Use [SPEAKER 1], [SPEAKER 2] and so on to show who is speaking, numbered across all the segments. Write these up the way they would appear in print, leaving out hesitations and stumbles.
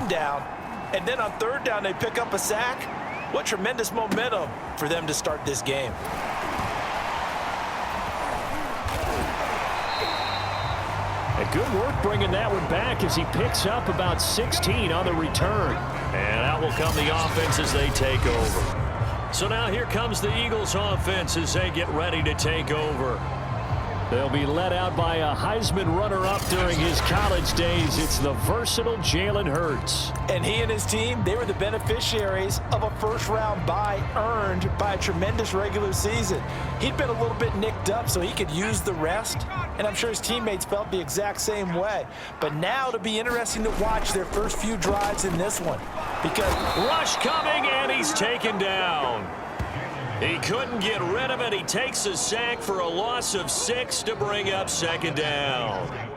[SPEAKER 1] down, and then on third down they pick up a sack. What tremendous momentum for them to start this game.
[SPEAKER 2] And good work bringing that one back as he picks up about 16 on the return.
[SPEAKER 3] And out will come the offense as they take over. So now here comes the Eagles offense as they get ready to take over.
[SPEAKER 2] They'll be led out by a Heisman runner-up during his college days. It's the versatile Jalen Hurts.
[SPEAKER 1] And he and his team, they were the beneficiaries of a first-round bye earned by a tremendous regular season. He'd been a little bit nicked up so he could use the rest, and I'm sure his teammates felt the exact same way. But now it'll be interesting to watch their first few drives in this one. Because
[SPEAKER 3] rush coming, and he's taken down. He couldn't get rid of it. He takes a sack for a loss of 6 to bring up second down.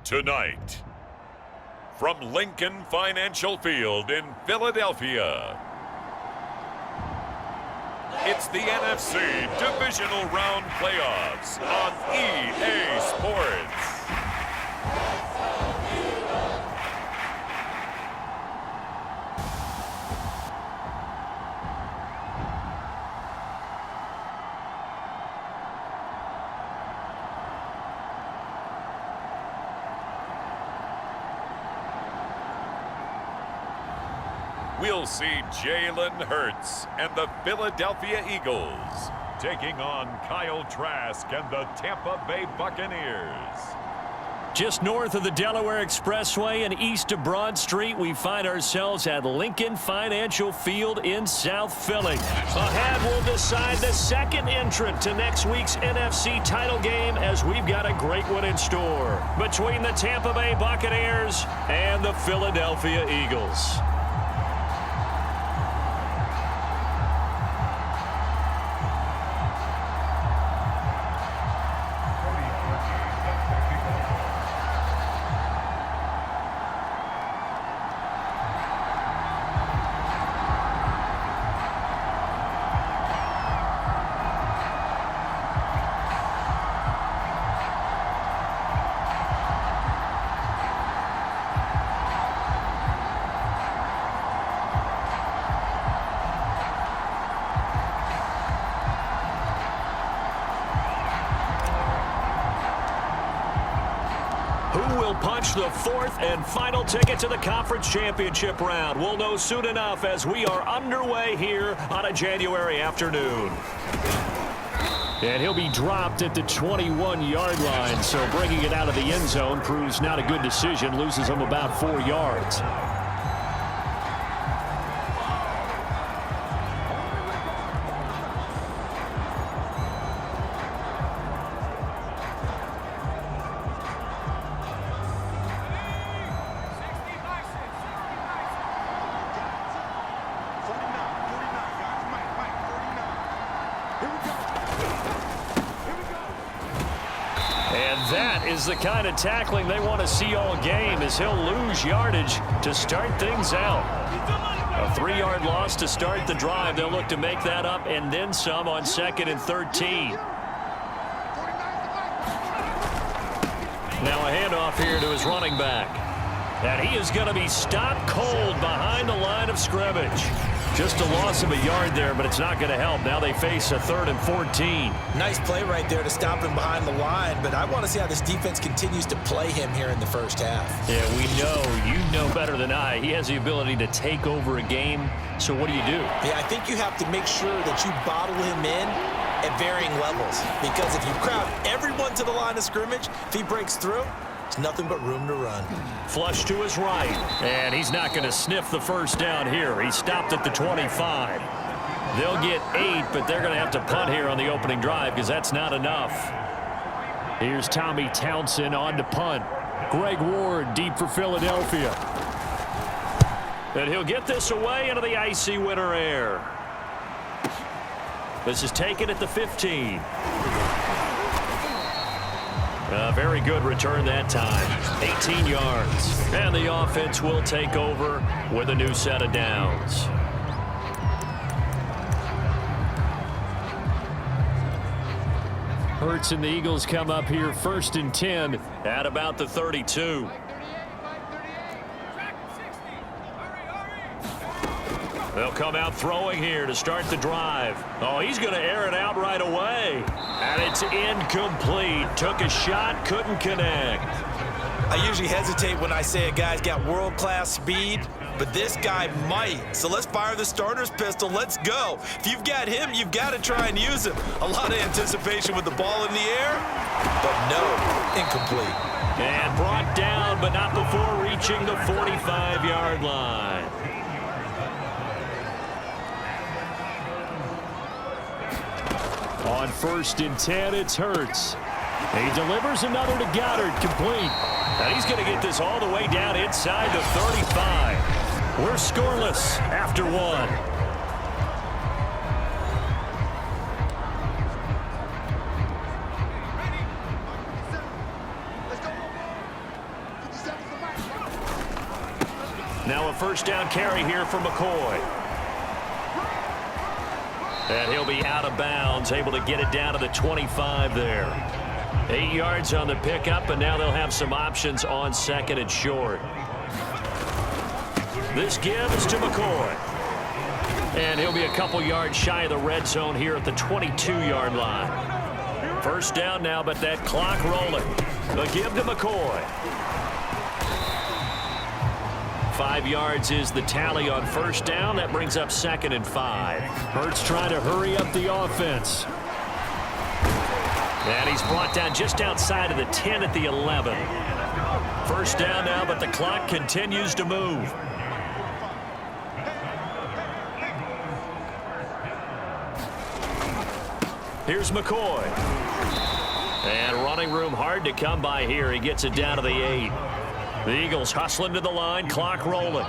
[SPEAKER 4] Tonight, from Lincoln Financial Field in Philadelphia, it's the NFC Divisional Round Playoffs on EA Sports. We'll see Jalen Hurts and the Philadelphia Eagles taking on Kyle Trask and the Tampa Bay Buccaneers.
[SPEAKER 2] Just north of the Delaware Expressway and east of Broad Street, we find ourselves at Lincoln Financial Field in South Philly. Ahead, we'll decide the second entrant to next week's NFC title game, as we've got a great one in store between the Tampa Bay Buccaneers and the Philadelphia Eagles. Punch the fourth and final ticket to the conference championship round. We'll know soon enough as we are underway here on a January afternoon. And he'll be dropped at the 21-yard line, so bringing it out of the end zone proves not a good decision. Loses him about 4 yards. Is the kind of tackling they want to see all game, as he'll lose yardage to start things out. A 3-yard loss to start the drive. They'll look to make that up and then some on 2nd and 13. Now a handoff here to his running back. And he is going to be stopped cold behind the line of scrimmage. Just a loss of a yard there, but it's not going to help. Now they face a 3rd and 14.
[SPEAKER 1] Nice play right there to stop him behind the line, but I want to see how this defense continues to play him here in the first half.
[SPEAKER 2] Yeah, we know. You know better than I. He has the ability to take over a game. So what do you do?
[SPEAKER 1] Yeah, I think you have to make sure that you bottle him in at varying levels, because if you crowd everyone to the line of scrimmage, if he breaks through, it's nothing but room to run.
[SPEAKER 2] Flush to his right, and he's not going to sniff the first down here. He stopped at the 25. They'll get 8, but they're going to have to punt here on the opening drive because that's not enough. Here's Tommy Townsend on to punt. Greg Ward deep for Philadelphia. And he'll get this away into the icy winter air. This is taken at the 15. A very good return that time. 18 yards. And the offense will take over with a new set of downs. Hurts and the Eagles come up here 1st and 10 at about the 32. They'll come out throwing here to start the drive. Oh, he's going to air it out right away. And it's incomplete. Took a shot, couldn't connect.
[SPEAKER 1] I usually hesitate when I say a guy's got world-class speed, but this guy might. So let's fire the starter's pistol. Let's go. If you've got him, you've got to try and use him. A lot of anticipation with the ball in the air, but no, incomplete.
[SPEAKER 2] And brought down, but not before reaching the 45-yard line. On 1st and 10, it's Hurts. He delivers another to Goddard, complete. And he's going to get this all the way down inside the 35. We're scoreless after 1.
[SPEAKER 3] first down carry here for McCoy. And he'll be out of bounds, able to get it down to the 25 there. 8 yards on the pickup, and now they'll have some options on second and short. This gives to McCoy. And he'll be a couple yards shy of the red zone here at the 22-yard line. First down now, but that clock rolling. The give to McCoy. 5 yards is the tally on first down. That brings up second and 5.
[SPEAKER 2] Hurts trying to hurry up the offense.
[SPEAKER 3] And he's brought down just outside of the 10 at the 11. First down now, but the clock continues to move. Here's McCoy. And running room hard to come by here. He gets it down to the 8. The Eagles hustling to the line, clock rolling.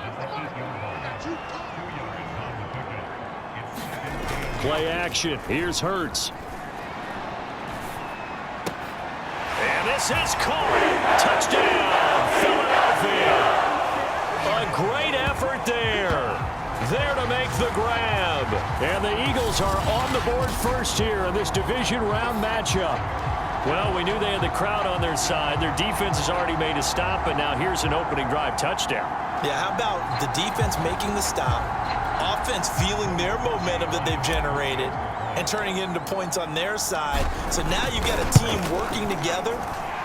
[SPEAKER 2] Play action. Here's Hurts.
[SPEAKER 3] And this is caught. Touchdown, Philadelphia. A great effort there. There to make the grab.
[SPEAKER 2] And the Eagles are on the board first here in this division round matchup.
[SPEAKER 3] Well, we knew they had the crowd on their side. Their defense has already made a stop, and now here's an opening drive touchdown.
[SPEAKER 1] Yeah, how about the defense making the stop, offense feeling their momentum that they've generated, and turning it into points on their side. So now you've got a team working together,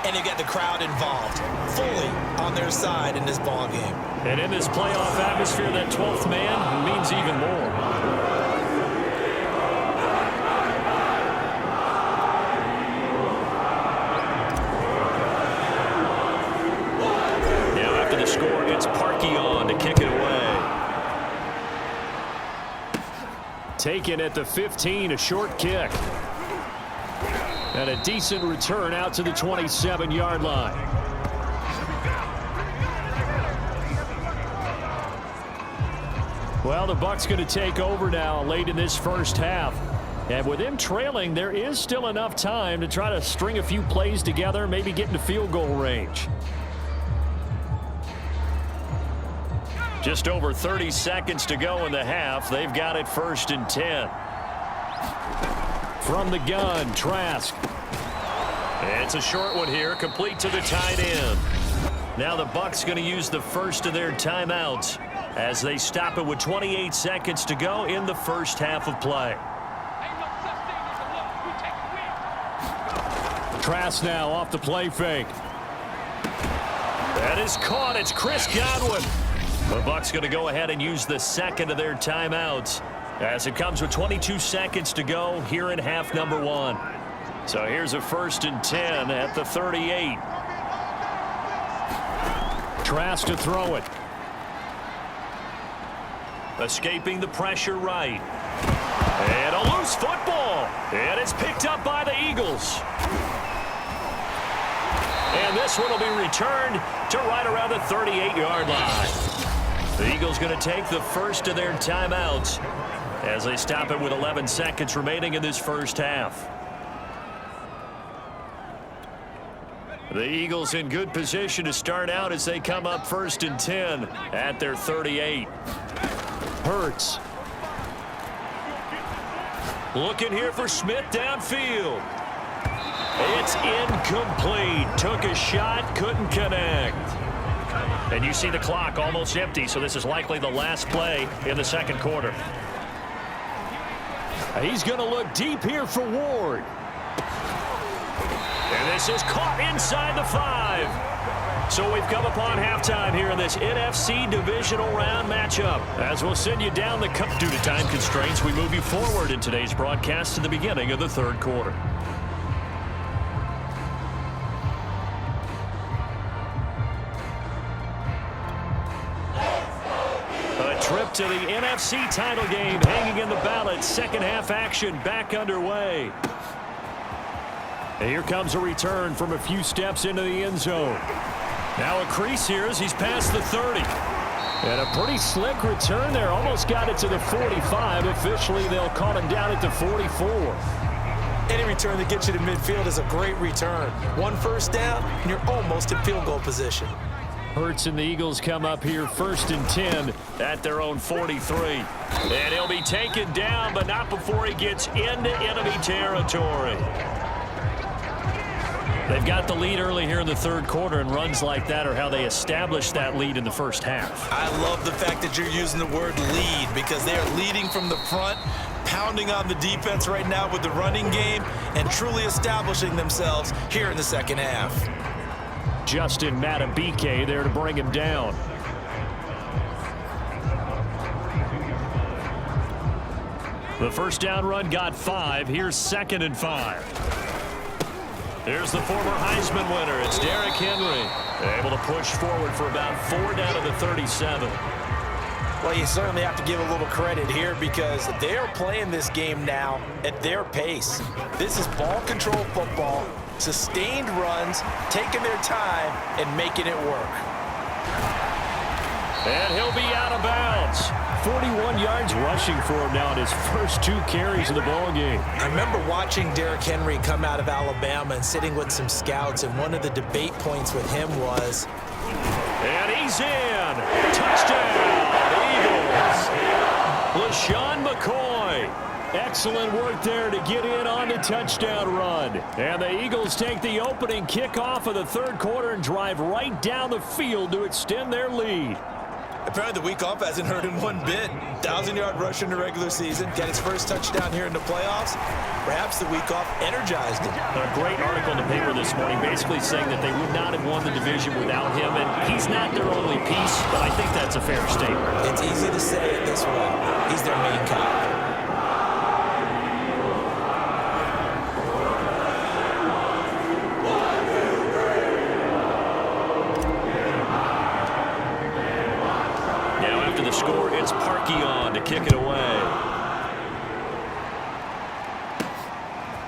[SPEAKER 1] and you've got the crowd involved, fully on their side in this ball game.
[SPEAKER 3] And in this playoff atmosphere, that 12th man means even more. Score gets Parkey on to kick it away.
[SPEAKER 2] Taken at the 15, a short kick. And a decent return out to the 27-yard line. Well, the Bucs going to take over now late in this first half. And with them trailing, there is still enough time to try to string a few plays together, maybe get into field goal range.
[SPEAKER 3] Just over 30 seconds to go in the half. They've got it 1st and 10.
[SPEAKER 2] From the gun, Trask.
[SPEAKER 3] It's a short one here, complete to the tight end. Now the Bucs going to use the first of their timeouts as they stop it with 28 seconds to go in the first half of play.
[SPEAKER 2] Trask now off the play fake.
[SPEAKER 3] That is caught. It's Chris Godwin. The Bucs going to go ahead and use the second of their timeouts as it comes with 22 seconds to go here in half number 1. So here's a 1st and 10 at the 38.
[SPEAKER 2] Trask to throw it.
[SPEAKER 3] Escaping the pressure right. And a loose football. And it's picked up by the Eagles. And this one will be returned to right around the 38-yard line. The Eagles going to take the first of their timeouts as they stop it with 11 seconds remaining in this first half. The Eagles in good position to start out as they come up 1st and 10 at their 38.
[SPEAKER 2] Hurts.
[SPEAKER 3] Looking here for Smith downfield. It's incomplete. Took a shot, couldn't connect. And you see the clock almost empty, so this is likely the last play in the second quarter.
[SPEAKER 2] He's going to look deep here for Ward.
[SPEAKER 3] And this is caught inside the 5. So we've come upon halftime here in this NFC divisional round matchup. As we'll send you down the cup due to time constraints, we move you forward in today's broadcast to the beginning of the third quarter. Trip to the NFC title game hanging in the balance. Second half action back underway.
[SPEAKER 2] And here comes a return from a few steps into the end zone.
[SPEAKER 3] Now a crease here as he's past the 30.
[SPEAKER 2] And a pretty slick return there. Almost got it to the 45. Officially, they'll call him down at the 44.
[SPEAKER 1] Any return that gets you to midfield is a great return. One first down, and you're almost in field goal position.
[SPEAKER 2] Hurts and the Eagles come up here 1st and 10 at their own 43. And he'll be taken down, but not before he gets into enemy territory. They've got the lead early here in the third quarter, and runs like that are how they establish that lead in the first half.
[SPEAKER 1] I love the fact that you're using the word lead, because they are leading from the front, pounding on the defense right now with the running game, and truly establishing themselves here in the second half.
[SPEAKER 2] Justin Matabike there to bring him down. The first down run got 5. Here's 2nd and 5. Here's the former Heisman winner. It's Derrick Henry. Able to push forward for about 4 down to the 37.
[SPEAKER 1] Well, you certainly have to give a little credit here, because they are playing this game now at their pace. This is ball control football, sustained runs, taking their time and making it work.
[SPEAKER 2] And he'll be out of bounds. 41 yards rushing for him now in his first 2 carries of the ball game.
[SPEAKER 1] I remember watching Derrick Henry come out of Alabama and sitting with some scouts, and one of the debate points with him was,
[SPEAKER 2] and he's in. Touchdown, Eagles. LaShawn McCoy. Excellent work there to get in on the touchdown run. And the Eagles take the opening kickoff of the third quarter and drive right down the field to extend their lead.
[SPEAKER 1] Apparently the week off hasn't hurt him one bit. 1,000-yard rush in the regular season. Got his first touchdown here in the playoffs. Perhaps the week off energized him.
[SPEAKER 2] A great article in the paper this morning basically saying that they would not have won the division without him. And he's not their only piece, but I think that's a fair statement.
[SPEAKER 1] It's easy to say it this way. He's their main cog.
[SPEAKER 2] Score, it's Parkey on to kick it away.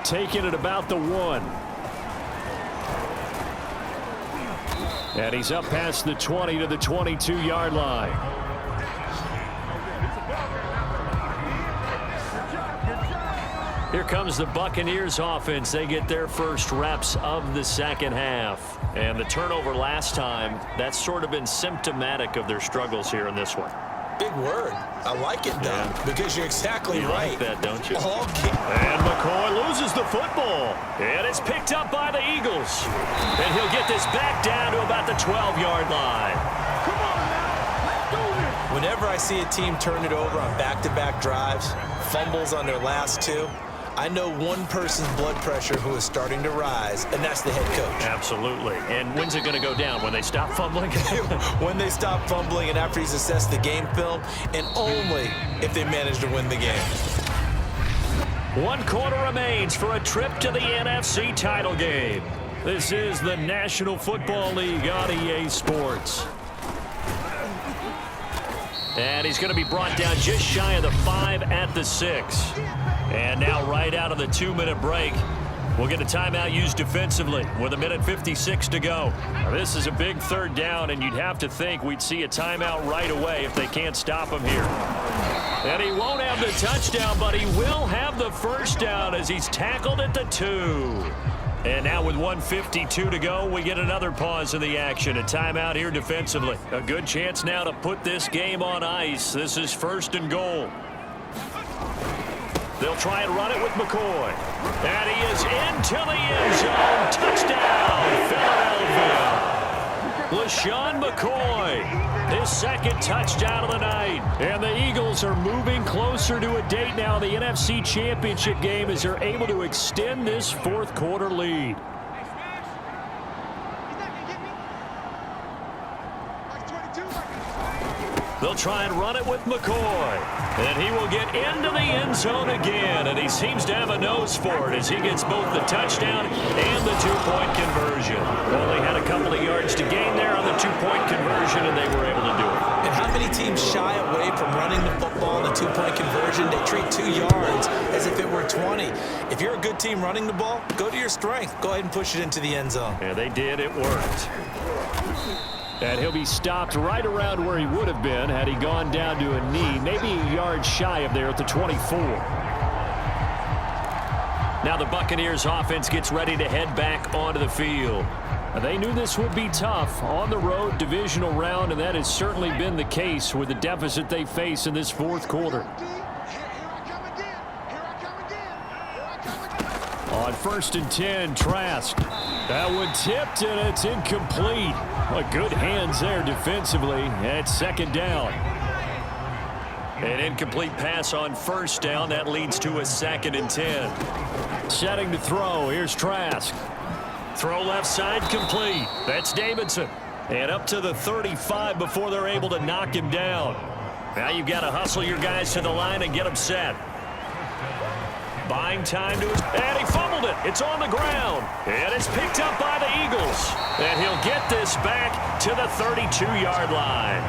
[SPEAKER 2] Taking it about the 1. And he's up past the 20 to the 22-yard line. Here comes the Buccaneers offense. They get their first reps of the second half. And the turnover last time, that's sort of been symptomatic of their struggles here in this one.
[SPEAKER 1] Big word. I like it, though, because you're exactly right.
[SPEAKER 2] You like that, don't you?
[SPEAKER 1] And
[SPEAKER 2] McCoy loses the football. And it's picked up by the Eagles. And he'll get this back down to about the 12-yard line.
[SPEAKER 5] Come on, now. Let's do this.
[SPEAKER 1] Whenever I see a team turn it over on back-to-back drives, fumbles on their last 2, I know one person's blood pressure who is starting to rise, and that's the head coach.
[SPEAKER 2] Absolutely. And when's it going to go down? When they stop fumbling?
[SPEAKER 1] When they stop fumbling and after he's assessed the game film, and only if they manage to win the game.
[SPEAKER 2] 1 quarter remains for a trip to the NFC title game. This is the National Football League on EA Sports. And he's going to be brought down just shy of the 5 at the 6. And now right out of the 2-minute break, we'll get a timeout used defensively with 1:56 to go. Now, this is a big third down, and you'd have to think we'd see a timeout right away if they can't stop him here. And he won't have the touchdown, but he will have the first down as he's tackled at the 2. And now with 1:52 to go, we get another pause in the action. A timeout here defensively. A good chance now to put this game on ice. This is 1st and goal. They'll try and run it with McCoy. And he is into the end zone. Touchdown, Philadelphia. LaShawn McCoy, his 2nd touchdown of the night. And the Eagles are moving closer to a date now in the NFC Championship game as they're able to extend this 4th quarter lead. They'll try and run it with McCoy. And he will get into the end zone again. And he seems to have a nose for it as he gets both the touchdown and the 2-point conversion. Only had a couple of yards to gain there on the 2-point conversion, and they were able to do it.
[SPEAKER 1] And how many teams shy away from running the football in the 2-point conversion? They treat 2 yards as if it were 20. If you're a good team running the ball, go to your strength. Go ahead and push it into the end zone.
[SPEAKER 2] Yeah, they did. It worked. And he'll be stopped right around where he would have been had he gone down to a knee, maybe a yard shy of there at the 24. Now the Buccaneers offense gets ready to head back onto the field.
[SPEAKER 3] They knew this would be tough on the road divisional round, and that has certainly been the case with the deficit they face in this fourth quarter. On 1st and 10, Trask. That one tipped, and it's incomplete. Well, good hands there defensively at 2nd down.
[SPEAKER 2] An incomplete pass on 1st down. That leads to a 2nd and 10.
[SPEAKER 3] Setting to throw. Here's Trask.
[SPEAKER 2] Throw left side complete. That's Davidson. And up to the 35 before they're able to knock him down. Now you've got to hustle your guys to the line and get them set. Buying time to his... And he fumbled it. It's on the ground. And it's picked up by the Eagles. And he'll get this back to the 32-yard line.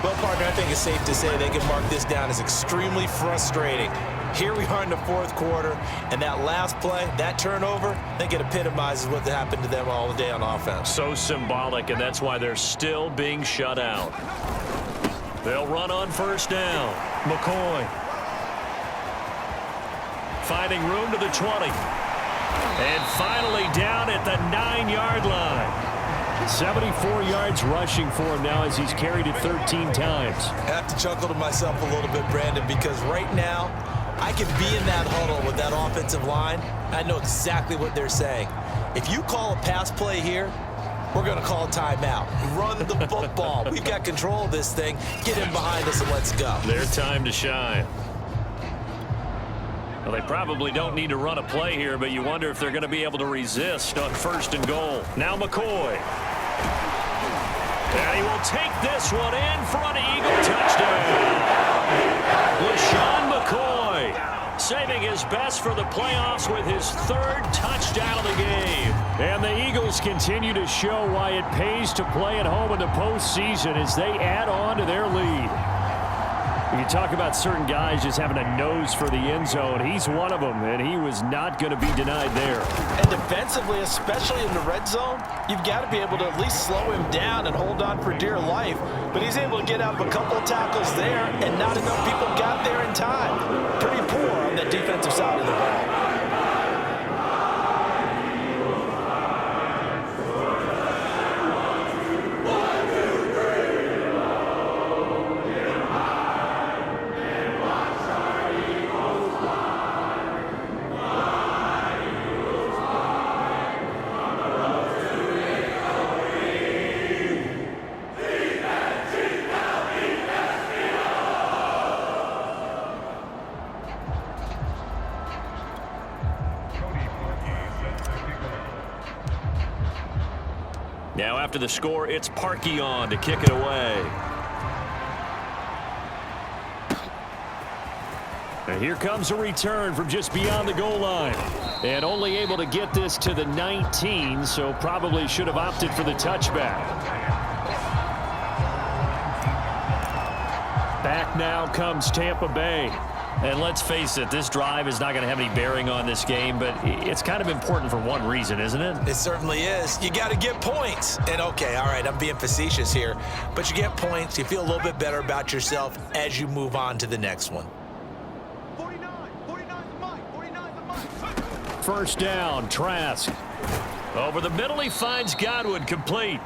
[SPEAKER 1] Well, partner, I think it's safe to say they can mark this down as extremely frustrating. Here we are in the fourth quarter, and that last play, that turnover, I think it epitomizes what happened to them all day on offense.
[SPEAKER 2] So symbolic, and that's why they're still being shut out. They'll run on 1st down. McCoy. Finding room to the 20. And finally down at the 9-yard line. 74 yards rushing for him now as he's carried it 13 times.
[SPEAKER 1] I have to chuckle to myself a little bit, Brandon, because right now I can be in that huddle with that offensive line. I know exactly what they're saying. If you call a pass play here, we're going to call a timeout. Run the football. We've got control of this thing. Get in behind us and let's go.
[SPEAKER 2] Their time to shine. Well, they probably don't need to run a play here, but you wonder if they're going to be able to resist on 1st and goal. Now McCoy. And he will take this one in for an Eagle touchdown. LaShawn McCoy saving his best for the playoffs with his 3rd touchdown of the game.
[SPEAKER 3] And the Eagles continue to show why it pays to play at home in the postseason as they add on to their lead. You talk about certain guys just having a nose for the end zone. He's one of them, and he was not going to be denied there.
[SPEAKER 1] And defensively, especially in the red zone, you've got to be able to at least slow him down and hold on for dear life. But he's able to get up a couple of tackles there, and not enough people got there in time. Pretty poor on the defensive side of the ball.
[SPEAKER 2] Now after the score, it's Parkey on to kick it away.
[SPEAKER 3] And here comes a return from just beyond the goal line. And only able to get this to the 19, so probably should have opted for the touchback. Back now comes Tampa Bay.
[SPEAKER 2] And let's face it, this drive is not going to have any bearing on this game, but it's kind of important for one reason, isn't it?
[SPEAKER 1] It certainly is. You got to get points. And okay, all right, I'm being facetious here, but you get points. You feel a little bit better about yourself as you move on to the next one.
[SPEAKER 3] 1st down, Trask.
[SPEAKER 2] Over the middle, he finds Godwin complete.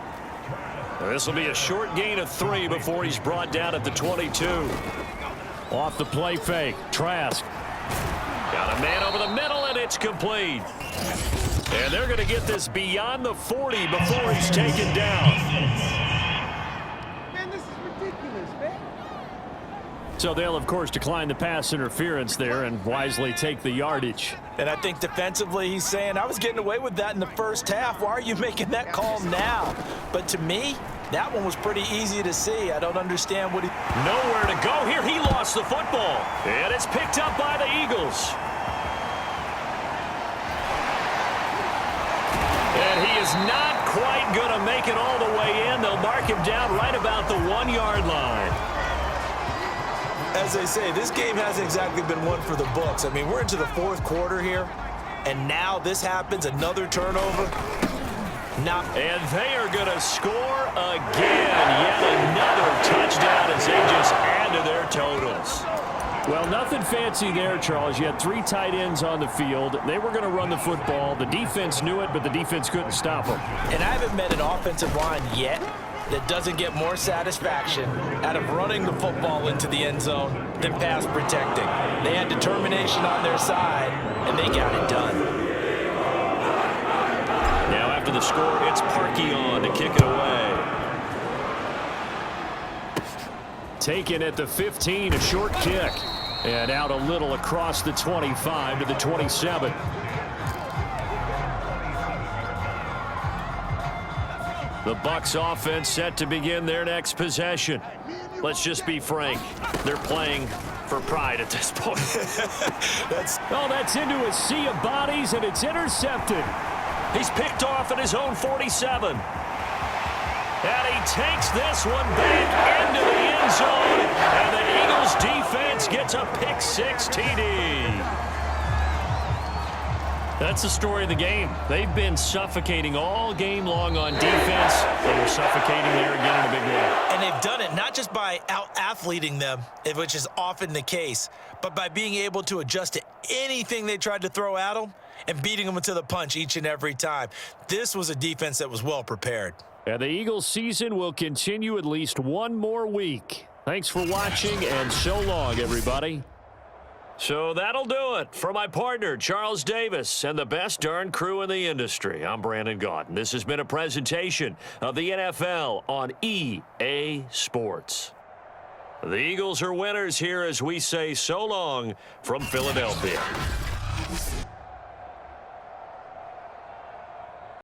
[SPEAKER 2] This will be a short gain of 3 before he's brought down at the 22.
[SPEAKER 3] Off the play fake, Trask.
[SPEAKER 2] Got a man over the middle, and it's complete. And they're going to get this beyond the 40 before he's taken down.
[SPEAKER 5] Man, this is ridiculous, man.
[SPEAKER 3] So they'll, of course, decline the pass interference there and wisely take the yardage.
[SPEAKER 1] And I think defensively he's saying, I was getting away with that in the first half. Why are you making that call now? But to me, that one was pretty easy to see. I don't understand what he...
[SPEAKER 2] Nowhere to go here. He lost the football. And it's picked up by the Eagles. And he is not quite going to make it all the way in. They'll mark him down right about the 1-yard line.
[SPEAKER 1] As they say, this game hasn't exactly been one for the books. I mean, we're into the fourth quarter here, and now this happens, another turnover.
[SPEAKER 2] And they are going to score again. Yet another touchdown as they just add to their totals.
[SPEAKER 3] Well, nothing fancy there, Charles. You had 3 tight ends on the field. They were going to run the football. The defense knew it, but the defense couldn't stop them.
[SPEAKER 1] And I haven't met an offensive line yet that doesn't get more satisfaction out of running the football into the end zone than pass protecting. They had determination on their side, and they got it done.
[SPEAKER 3] Now after the score, it's Parkey on to kick it away. Taken at the 15, a short kick. And out a little across the 25 to the 27. The Bucs offense set to begin their next possession. Let's just be frank. They're playing for pride at this point. That's into a sea of bodies, and it's intercepted. He's picked off at his own 47. And he takes this one back into the end zone. And the Eagles defense gets a pick-6 TD. That's the story of the game. They've been suffocating all game long on defense. They were suffocating there again in a big way.
[SPEAKER 1] And they've done it not just by out-athleting them, which is often the case, but by being able to adjust to anything they tried to throw at them and beating them to the punch each and every time. This was a defense that was well prepared.
[SPEAKER 3] And the Eagles season will continue at least one more week. Thanks for watching, and so long, everybody. So that'll do it for my partner, Charles Davis, and the best darn crew in the industry. I'm Brandon Gaudin. This has been a presentation of the NFL on EA Sports. The Eagles are winners here as we say so long from Philadelphia.